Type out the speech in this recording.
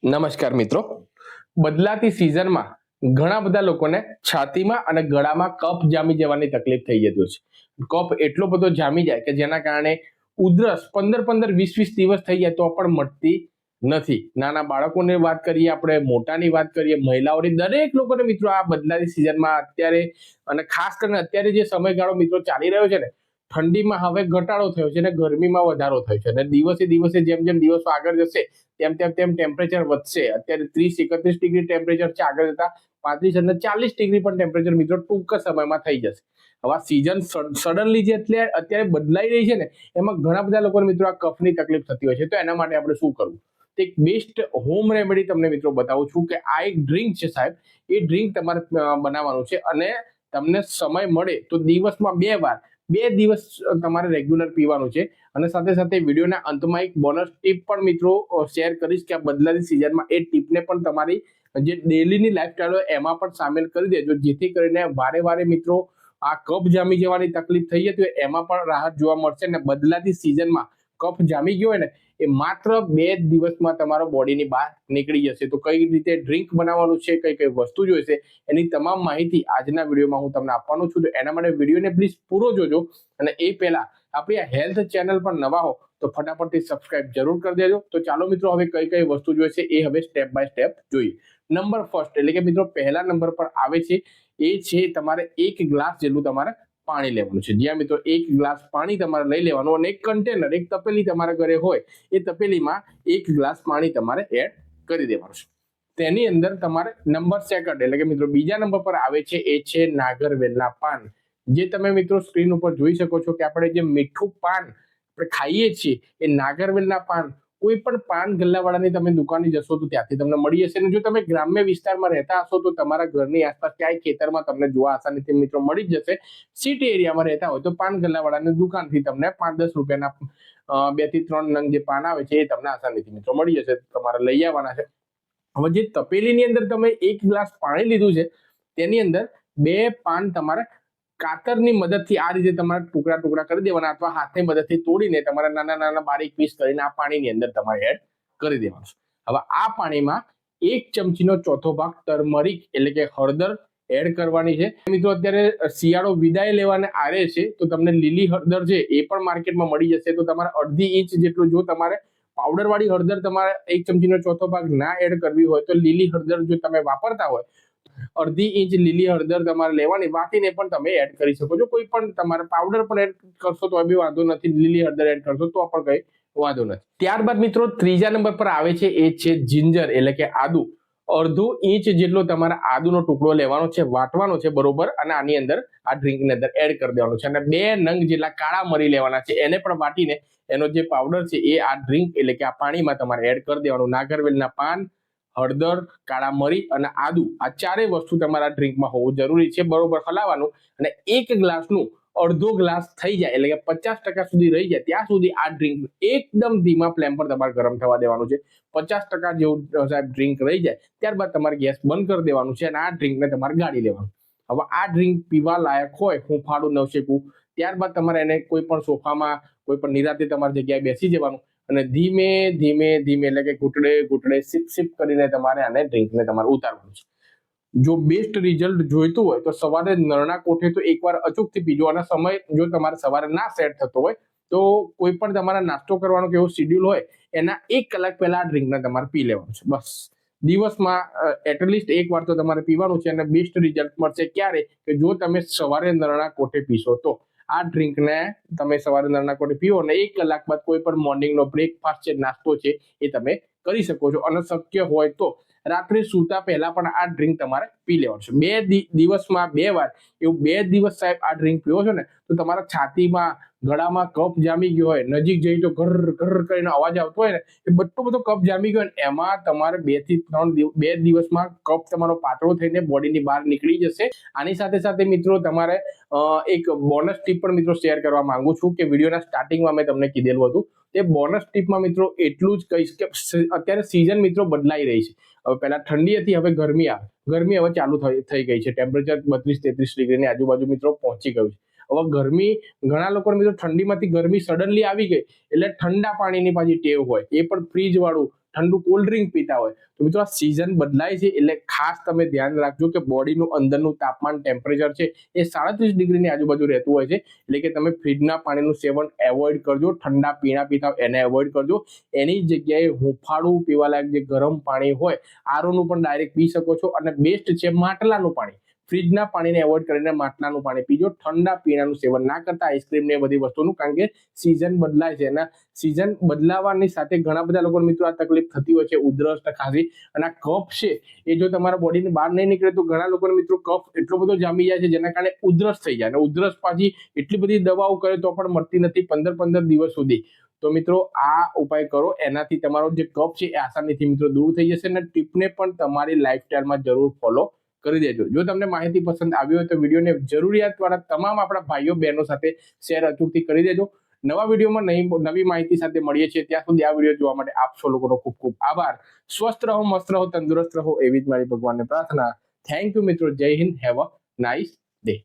નમસ્કાર મિત્રો. બદલાતી સિઝનમાં ઘણા બધા લોકોને છાતીમાં અને ગળામાં કફ જામી જવાની તકલીફ થઈ જતી હોય છે. કફ એટલો બધો જામી જાય કે જેના કારણે ઉધરસ 15-15, 20-20 દિવસ થઈ જાય તો પણ મટતી નથી. નાના બાળકોની વાત કરીએ, આપણે મોટાની વાત કરીએ, મહિલાઓની, દરેક લોકોને મિત્રો આ બદલાતી સિઝનમાં અત્યારે અને ખાસ કરીને અત્યારે જે સમયગાળો મિત્રો ચાલી રહ્યો છે ને, ઠંડીમાં હવે ઘટાડો થયો છે અને ગરમીમાં વધારો થયો છે. અને દિવસે દિવસે જેમ જેમ દિવસો આગળ જશે તેમ ટેમ્પરેચર વધશે. અત્યારે 30-31 ડિગ્રી ટેમ્પરેચર છે, આગળ જતા 35 અને 40 ડિગ્રી પણ ટેમ્પરેચર મિત્રો ટૂંક સમયમાં થઈ જશે. હવે આ સિઝન સડનલી જે અત્યારે બદલાઈ રહી છે ને, એમાં ઘણા બધા લોકોને મિત્રો આ કફની તકલીફ થતી હોય છે. તો એના માટે આપણે શું કરવું? એક બેસ્ટ હોમ રેમેડી તમને મિત્રો બતાવું છું કે આ એક ડ્રિંક છે સાહેબ. એ ડ્રિંક તમારે બનાવવાનું છે અને તમને સમય મળે તો દિવસમાં 2 દિવસ તમારે રેગ્યુલર પીવાનું છે. અને સાથે સાથે વિડીયોના અંતમાં એક બોનસ ટીપ પણ મિત્રો શેર કરીશ કે આ બદલાતી સિઝનમાં એ ટીપને પણ તમારી જે ડેલીની લાઈફસ્ટાઈલ હોય એમાં પણ સામેલ કરી દેજો, જેથી કરીને વારે વારે મિત્રો આ કફ જામી જવાની તકલીફ થઈ જતી હોય એમાં પણ રાહત જોવા મળશે. અને બદલાતી સિઝનમાં કફ જામી ગયો હોય ને, એ માત્ર 2 દિવસમાં તમારો બોડીની બહાર નીકળી જશે. તો કઈ રીતે ડ્રિંક બનાવવાનું છે, કઈ કઈ વસ્તુ જોઈશે, એની તમામ માહિતી આજના વિડીયોમાં હું તમને આપવાનું છું. તો એના માટે વિડીયોને પ્લીઝ પૂરો જોજો. અને એ પહેલા આપણી આ હેલ્થ ચેનલ પર નવા હો તો ફટાફટથી સબસ્ક્રાઇબ જરૂર કરી દેજો. તો ચાલો મિત્રો, હવે કઈ કઈ વસ્તુ જોઈશે એ હવે સ્ટેપ બાય સ્ટેપ જોઈએ. નંબર ફર્સ્ટ એટલે કે મિત્રો પહેલા નંબર પર આવે છે એ છે તમારે 1 ગ્લાસ જેટલું તમારે પાણી લેવાનું છે. જ્યાં મિત્રો 1 ગ્લાસ પાણી તમારે લઈ લેવાનું અને એક કન્ટેનર, એક તપેલી તમારા ઘરે હોય એ તપેલીમાં 1 ગ્લાસ પાણી તમારે એડ કરી દેવાનું છે. તેની અંદર તમારે નંબર સેકન્ડ એટલે કે મિત્રો બીજા નંબર પર આવે છે એ છે નાગરવેલના પાન. જે તમે મિત્રો સ્ક્રીન ઉપર જોઈ શકો છો કે આપણે જે મીઠું પાન આપણે ખાઈએ છીએ એ નાગરવેલના પાન કોઈ પણ પાન ગલ્લાવાળાની તમે દુકાને જશો તો ત્યાંથી તમને મળી જશે. અને જો તમે ગ્રામ્ય વિસ્તારમાં રહેતા હશો તો તમારા ઘરની આસપાસ ક્યાંય ખેતરમાં તમને જોવા આસાનીથી મિત્રો મળી જ જશે. સિટી એરિયામાં રહેતા હોય તો પાન ગલ્લાવાળાની દુકાનથી તમને 5-10 રૂપિયાના 2 થી 3 નંગ જે પાન આવે છે એ તમને આસાનીથી મિત્રો મળી જશે. તમારે લઈ આવવાના છે. હવે જે તપેલીની અંદર તમે 1 ગ્લાસ પાણી લીધું છે તેની અંદર 2 પાન તમારે કાતરની મદદથી આ રીતે તમારે ટુકડા ટુકડા કરી દેવાના, અથવા હાથની મદદથી તોડીને તમારે નાના નાના બારીક પીસ કરીને આ પાણીની અંદર તમારે એડ કરી દેવાનું. હવે આ પાણીમાં 1 ચમચીનો ચોથો ભાગ ટર્મરિક એટલે કે હળદર એડ કરવાની છે. મિત્રો અત્યારે શિયાળો વિદાય લેવાને આરે છે તો તમને લીલી હળદર છે એ પણ માર્કેટમાં મળી જશે. તો તમારે અડધી ઇંચ જેટલું, જો તમારે પાવડર વાળી હળદર તમારે 1 ચમચીનો ચોથો ભાગ ના એડ કરવી હોય તો લીલી હળદર જો તમે વાપરતા હોય અડધી ઇંચ લીલી હળદર તમારે લેવાની, વાટીને પણ તમે એડ કરી શકો છો. કોઈ પણ તમારે પાવડર પણ એડ કરશો તો બી વાંધો નથી, લીલી હળદર એડ કરશો તો પણ કઈ વાંધો નથી. ત્યારબાદ મિત્રો ત્રીજા નંબર પર આવે છે એ છે જિંજર એટલે કે આદુ. અડધો ઇંચ જેટલો તમારે આદુનો ટુકડો લેવાનો છે, વાટવાનો છે બરોબર, અને આની અંદર આ ડ્રિંકની અંદર એડ કરી દેવાનું છે. અને 2 નંગ જેટલા કાળા મરી લેવાના છે, એને પણ વાટીને એનો જે પાવડર છે એ આ ડ્રિંક એટલે કે આ પાણીમાં તમારે એડ કરી દેવાનું. નાગરવેલના પાન, હળદર, કાળા મરી અને આદુ, આ ચારેય વસ્તુ તમારા ડ્રિંકમાં હોવું જરૂરી છે. બરોબર હલાવવાનું અને 1 ગ્લાસનું અડધો ગ્લાસ થઈ જાય એટલે કે 50% સુધી રહી જાય ત્યાં સુધી આ ડ્રિંક એકદમ ધીમા ફ્લેમ પર તમારે ગરમ થવા દેવાનું છે. 50% જેવું સાહેબ ડ્રિંક રહી જાય ત્યારબાદ તમારે ગેસ બંધ કરી દેવાનું છે અને આ ડ્રિંકને તમારે ગાળી લેવાનું. હવે આ ડ્રિંક પીવા લાયક હોય, હું ફાડું ન શેકું, ત્યારબાદ તમારે એને કોઈ પણ સોફામાં, કોઈ પણ નિરાતે તમારી જગ્યાએ બેસી જવાનું અને ધીમે ધીમે ધીમે એટલે કે ઘૂંટડે ઘૂંટડે સિપ સિપ કરીને તમારે આને ડ્રિંકને તમારે ઉતારવાનું છે. જો બેસ્ટ રિઝલ્ટ જોઈતું હોય તો સવારે નરણા કોઠે તો એકવાર અચૂકથી પીજો. અને સમય જો તમારે સવારે ના સેટ થતો હોય તો કોઈ પણ તમારા નાસ્તો કરવાનો કેવો શેડ્યુલ હોય એના 1 કલાક પહેલા આ ડ્રિંકને તમારે પી લેવાનું છે. બસ દિવસમાં એટલીસ્ટ 1 વાર તો તમારે પીવાનું છે. અને બેસ્ટ રિઝલ્ટ મળશે ક્યારે કે જો તમે સવારે નરણા કોઠે પીશો તો. આ ડ્રિંકને તમે સવારે નરણા કોઠે પીવો અને 1 કલાક બાદ કોઈ પણ મોર્નિંગનો બ્રેકફાસ્ટ છે, નાસ્તો છે, એ તમે કરી શકો છો. અને શક્ય હોય તો રાત્રે સૂતા પહેલા પણ આ ડ્રિંક તમારે પી લેવાનું છે. 2 દિવસમાં 2 વાર, એવું 2 દિવસ સાહેબ આ ડ્રિંક પીવો છો ને તો તમારા છાતીમાં, ગળામાં કફ જામી ગયો હોય, નજીક જઈ તો ઘર ઘર કરીને અવાજ આવતો હોય ને, એ બધો બધો કફ જામી ગયો ને એમાં તમારે 2 થી 2 દિવસમાં કફ તમારો પાતળો થઈને બોડીની બહાર નીકળી જશે. આની સાથે સાથે મિત્રો તમારે એક બોનસ ટીપ પણ મિત્રો શેર કરવા માંગુ છું કે વિડીયોના સ્ટાર્ટિંગમાં મેં તમને કીધેલું હતું. તે બોનસ ટીપમાં મિત્રો એટલું જ કહીશ કે અત્યારે સિઝન મિત્રો બદલાઈ રહી છે. હવે પહેલા ઠંડી હતી, હવે ગરમી હવે ચાલુ થઈ ગઈ છે. ટેમ્પરેચર 32-33 ડિગ્રીની આજુબાજુ મિત્રો પહોંચી ગયું છે. હવે ગરમી, ઘણા લોકો મિત્રો ઠંડીમાંથી ગરમી સડનલી આવી ગઈ એટલે ઠંડા પાણીની પાછી ટેવ હોય, એ પણ ફ્રીજ વાળું ઠંડુ કોલ્ડ ડ્રિંક પીતા હોય તો મિત્રો આ સિઝન બદલાય છે એટલે ખાસ તમે ધ્યાન રાખજો કે બોડીનું અંદરનું તાપમાન ટેમ્પરેચર છે એ 37 ડિગ્રીની આજુબાજુ રહેતું હોય છે. એટલે કે તમે ફ્રીજના પાણીનું સેવન એવોઇડ કરજો, ઠંડા પીણા પીતા હોય એને એવોઇડ કરજો. એની જગ્યાએ હુંફાળું પીવાલાયક જે ગરમ પાણી હોય આરોનું પણ ડાયરેક્ટ પી શકો છો. અને બેસ્ટ છે માટલાનું પાણી. ફ્રીજના પાણીને એવોઇડ કરીને માટલાનું પાણી પીજો. ઠંડા પીણાનું સેવન ના કરતા, આઈસ્ક્રીમ ને બધી વસ્તુનું, કારણ કે સિઝન બદલાય છે અને સિઝન બદલાવાની સાથે ઘણા બધા લોકો મિત્રો આ તકલીફ થતી હોય છે, ઉધરસ ખાંસી. અને આ કફ છે એ જો તમારા બોડીની બહાર નહીં નીકળે તો ઘણા લોકોને મિત્રો કફ એટલો બધો જામી જાય છે જેના કારણે ઉધરસ થઈ જાય. અને ઉધરસ પાછી એટલી બધી દવાઓ કરે તો પણ મળતી નથી 15 દિવસ સુધી. તો મિત્રો આ ઉપાય કરો, એનાથી તમારો જે કફ છે એ આસાનીથી મિત્રો દૂર થઈ જશે. અને ટીપને પણ તમારી લાઈફસ્ટાઈલમાં જરૂર ફોલો કરી દેજો. જો તમને માહિતી પસંદ આવી હોય તો વિડીયોને જરૂરિયાત વાળા તમામ આપણા ભાઈઓ બહેનો સાથે શેર અચૂકથી કરી દેજો. નવા વિડીયોમાં નવી માહિતી સાથે મળીએ છીએ. ત્યાં સુધી આ વિડીયો જોવા માટે આપ સૌ લોકોનો ખૂબ ખૂબ આભાર. સ્વસ્થ રહો, મસ્ત રહો, તંદુરસ્ત રહો એવી જ મારી ભગવાનને પ્રાર્થના. થેન્ક યુ મિત્રો. જય Hind. Have a nice day.